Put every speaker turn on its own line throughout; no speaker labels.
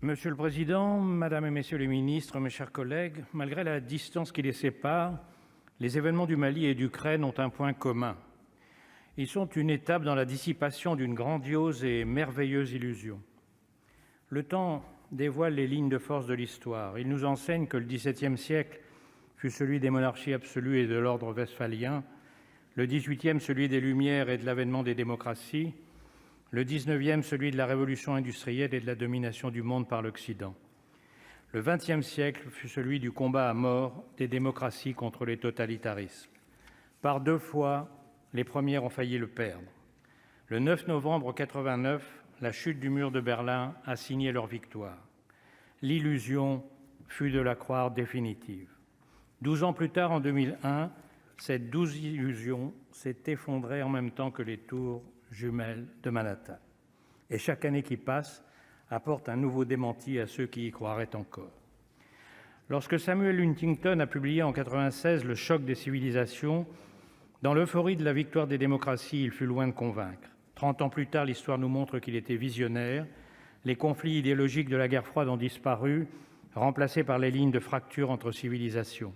Monsieur le président, Madame et Messieurs les ministres, mes chers collègues, malgré la distance qui les sépare, les événements du Mali et d'Ukraine ont un point commun. Ils sont une étape dans la dissipation d'une grandiose et merveilleuse illusion. Le temps dévoile les lignes de force de l'histoire. Il nous enseigne que le XVIIe siècle fut celui des monarchies absolues et de l'ordre westphalien, le XVIIIe celui des Lumières et de l'avènement des démocraties, le XIXe celui de la révolution industrielle et de la domination du monde par l'Occident. Le XXe siècle fut celui du combat à mort des démocraties contre les totalitarismes. Par deux fois, les premières ont failli le perdre. Le 9 novembre 1989, la chute du mur de Berlin a signé leur victoire. L'illusion fut de la croire définitive. 12 ans plus tard, en 2001, cette douce illusion s'est effondrée en même temps que les tours jumelles de Manhattan. Et chaque année qui passe apporte un nouveau démenti à ceux qui y croiraient encore. Lorsque Samuel Huntington a publié en 1996 Le choc des civilisations, dans l'euphorie de la victoire des démocraties, il fut loin de convaincre. 30 ans plus tard, l'histoire nous montre qu'il était visionnaire. Les conflits idéologiques de la guerre froide ont disparu, remplacés par les lignes de fracture entre civilisations.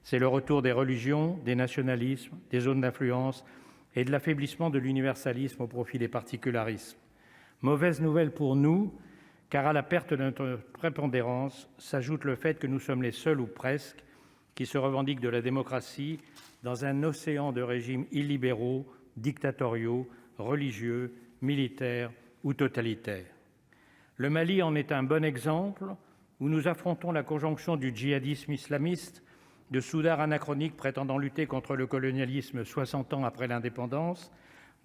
C'est le retour des religions, des nationalismes, des zones d'influence et de l'affaiblissement de l'universalisme au profit des particularismes. Mauvaise nouvelle pour nous, car à la perte de notre prépondérance s'ajoute le fait que nous sommes les seuls, ou presque, qui se revendiquent de la démocratie dans un océan de régimes illibéraux, dictatoriaux, religieux, militaires ou totalitaires. Le Mali en est un bon exemple, où nous affrontons la conjonction du djihadisme islamiste, de soudards anachroniques prétendant lutter contre le colonialisme 60 ans après l'indépendance,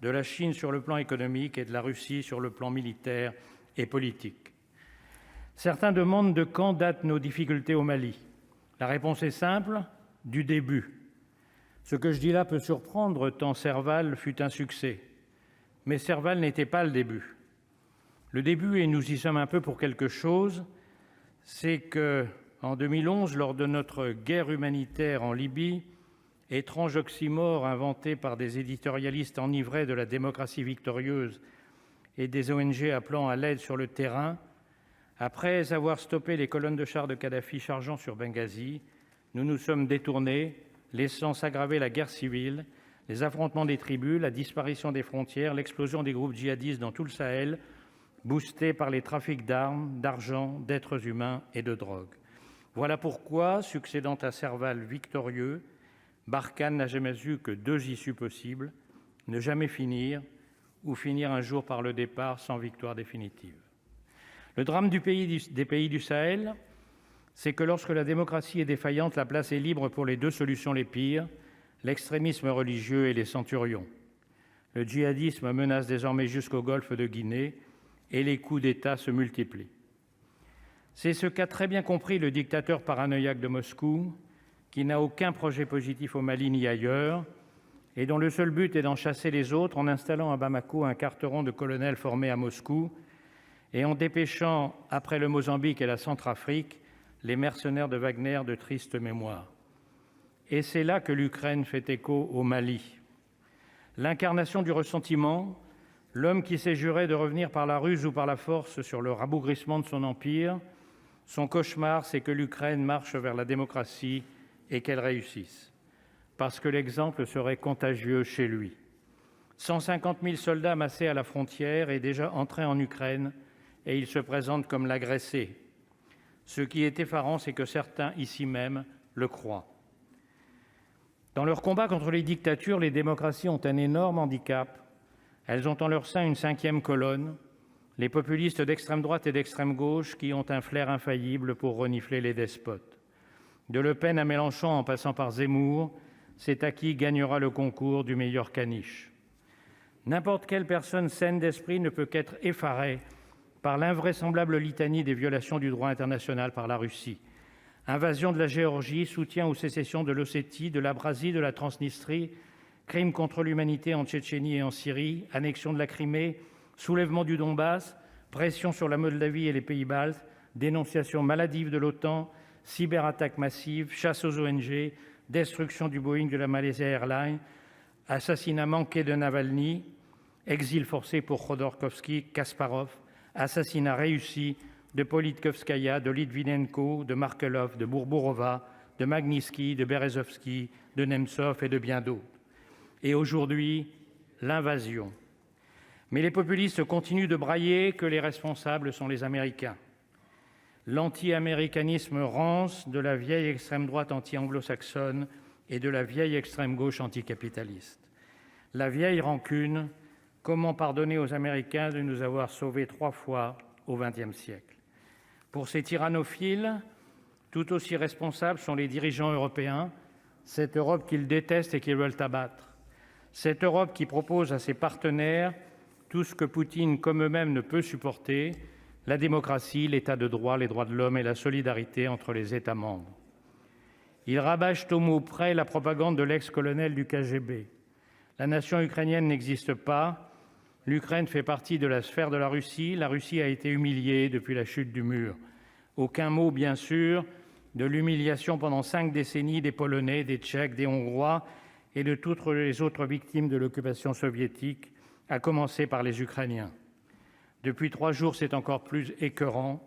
de la Chine sur le plan économique et de la Russie sur le plan militaire et politique. Certains demandent de quand datent nos difficultés au Mali. La réponse est simple, du début. Ce que je dis là peut surprendre tant Serval fut un succès. Mais Serval n'était pas le début. Le début, et nous y sommes un peu pour quelque chose, c'est que en 2011, lors de notre guerre humanitaire en Libye, étrange oxymore inventé par des éditorialistes enivrés de la démocratie victorieuse et des ONG appelant à l'aide sur le terrain, après avoir stoppé les colonnes de chars de Kadhafi chargeant sur Benghazi, nous nous sommes détournés, laissant s'aggraver la guerre civile, les affrontements des tribus, la disparition des frontières, l'explosion des groupes djihadistes dans tout le Sahel, boostés par les trafics d'armes, d'argent, d'êtres humains et de drogue. Voilà pourquoi, succédant à Serval victorieux, Barkhane n'a jamais eu que deux issues possibles, ne jamais finir ou finir un jour par le départ sans victoire définitive. Le drame des pays du Sahel, c'est que lorsque la démocratie est défaillante, la place est libre pour les deux solutions les pires, l'extrémisme religieux et les centurions. Le djihadisme menace désormais jusqu'au golfe de Guinée et les coups d'État se multiplient. C'est ce qu'a très bien compris le dictateur paranoïaque de Moscou, qui n'a aucun projet positif au Mali ni ailleurs, et dont le seul but est d'en chasser les autres en installant à Bamako un carteron de colonels formés à Moscou et en dépêchant, après le Mozambique et la Centrafrique, les mercenaires de Wagner de triste mémoire. Et c'est là que l'Ukraine fait écho au Mali. L'incarnation du ressentiment, l'homme qui s'est juré de revenir par la ruse ou par la force sur le rabougrissement de son empire, son cauchemar, c'est que l'Ukraine marche vers la démocratie et qu'elle réussisse, parce que l'exemple serait contagieux chez lui. 150 000 soldats massés à la frontière et déjà entrés en Ukraine, et il se présente comme l'agressé. Ce qui est effarant, c'est que certains, ici même, le croient. Dans leur combat contre les dictatures, les démocraties ont un énorme handicap. Elles ont en leur sein une cinquième colonne, les populistes d'extrême droite et d'extrême gauche qui ont un flair infaillible pour renifler les despotes. De Le Pen à Mélenchon en passant par Zemmour, c'est à qui gagnera le concours du meilleur caniche. N'importe quelle personne saine d'esprit ne peut qu'être effarée par l'invraisemblable litanie des violations du droit international par la Russie. Invasion de la Géorgie, soutien aux sécessions de l'Ossétie, de l'Abkhazie, de la Transnistrie, crimes contre l'humanité en Tchétchénie et en Syrie, annexion de la Crimée, soulèvement du Donbass, pression sur la Moldavie et les pays baltes, dénonciation maladive de l'OTAN, cyberattaques massives, chasse aux ONG, destruction du Boeing de la Malaysia Airlines, assassinat manqué de Navalny, exil forcé pour Khodorkovsky, Kasparov, assassinat réussi de Politkovskaya, de Litvinenko, de Markelov, de Bourbourova, de Magnitsky, de Berezovsky, de Nemtsov et de bien d'autres. Et aujourd'hui, l'invasion. Mais les populistes continuent de brailler que les responsables sont les Américains. L'anti-américanisme rance de la vieille extrême droite anti-anglo-saxonne et de la vieille extrême gauche anticapitaliste. La vieille rancune, comment pardonner aux Américains de nous avoir sauvés 3 fois au XXe siècle? Pour ces tyrannophiles, tout aussi responsables sont les dirigeants européens, cette Europe qu'ils détestent et qu'ils veulent abattre. Cette Europe qui propose à ses partenaires tout ce que Poutine, comme eux-mêmes, ne peut supporter, la démocratie, l'état de droit, les droits de l'homme et la solidarité entre les États membres. Ils rabâchent au mot près la propagande de l'ex-colonel du KGB. La nation ukrainienne n'existe pas, l'Ukraine fait partie de la sphère de la Russie a été humiliée depuis la chute du mur. Aucun mot, bien sûr, de l'humiliation pendant 5 décennies des Polonais, des Tchèques, des Hongrois et de toutes les autres victimes de l'occupation soviétique, à commencer par les Ukrainiens. Depuis 3 jours, c'est encore plus écœurant.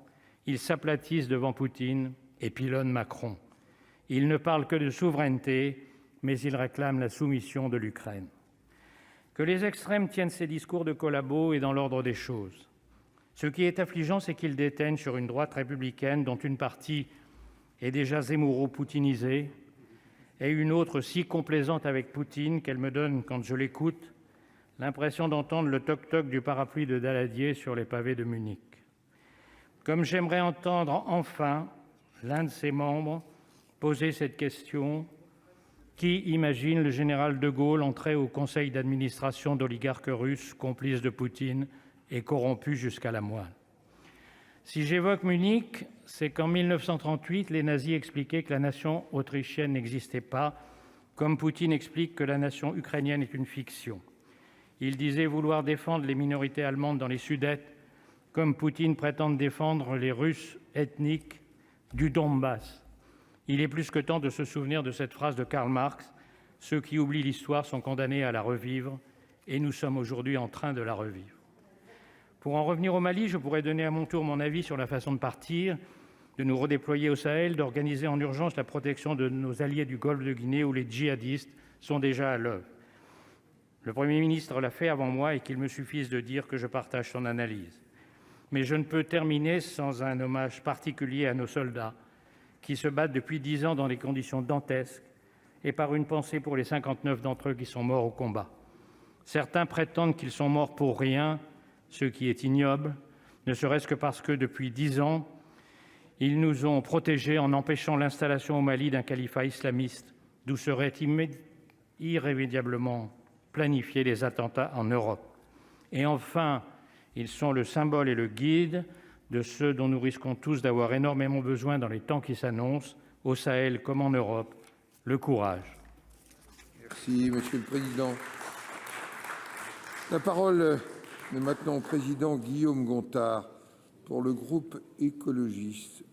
Ils s'aplatissent devant Poutine et pilonnent Macron. Ils ne parlent que de souveraineté, mais ils réclament la soumission de l'Ukraine. Que les extrêmes tiennent ces discours de collabos est dans l'ordre des choses. Ce qui est affligeant, c'est qu'ils déteignent sur une droite républicaine dont une partie est déjà zémouro-poutinisée et une autre si complaisante avec Poutine qu'elle me donne, quand je l'écoute, l'impression d'entendre le toc-toc du parapluie de Daladier sur les pavés de Munich. Comme j'aimerais entendre enfin l'un de ses membres poser cette question: qui imagine le général de Gaulle entrer au conseil d'administration d'oligarques russes, complices de Poutine et corrompus jusqu'à la moelle? Si j'évoque Munich, c'est qu'en 1938, les nazis expliquaient que la nation autrichienne n'existait pas, comme Poutine explique que la nation ukrainienne est une fiction. Ils disaient vouloir défendre les minorités allemandes dans les Sudètes, comme Poutine prétend défendre les Russes ethniques du Donbass. Il est plus que temps de se souvenir de cette phrase de Karl Marx: « Ceux qui oublient l'histoire sont condamnés à la revivre », et nous sommes aujourd'hui en train de la revivre. Pour en revenir au Mali, je pourrais donner à mon tour mon avis sur la façon de partir, de nous redéployer au Sahel, d'organiser en urgence la protection de nos alliés du Golfe de Guinée où les djihadistes sont déjà à l'œuvre. Le Premier ministre l'a fait avant moi et qu'il me suffise de dire que je partage son analyse. Mais je ne peux terminer sans un hommage particulier à nos soldats qui se battent depuis 10 ans dans des conditions dantesques et par une pensée pour les 59 d'entre eux qui sont morts au combat. Certains prétendent qu'ils sont morts pour rien, ce qui est ignoble, ne serait-ce que parce que depuis 10 ans, ils nous ont protégés en empêchant l'installation au Mali d'un califat islamiste d'où seraient irrémédiablement planifier des attentats en Europe. Et enfin, ils sont le symbole et le guide de ceux dont nous risquons tous d'avoir énormément besoin dans les temps qui s'annoncent, au Sahel comme en Europe: le courage.
Merci, Monsieur le Président. La parole est maintenant au président Guillaume Gontard pour le groupe écologiste.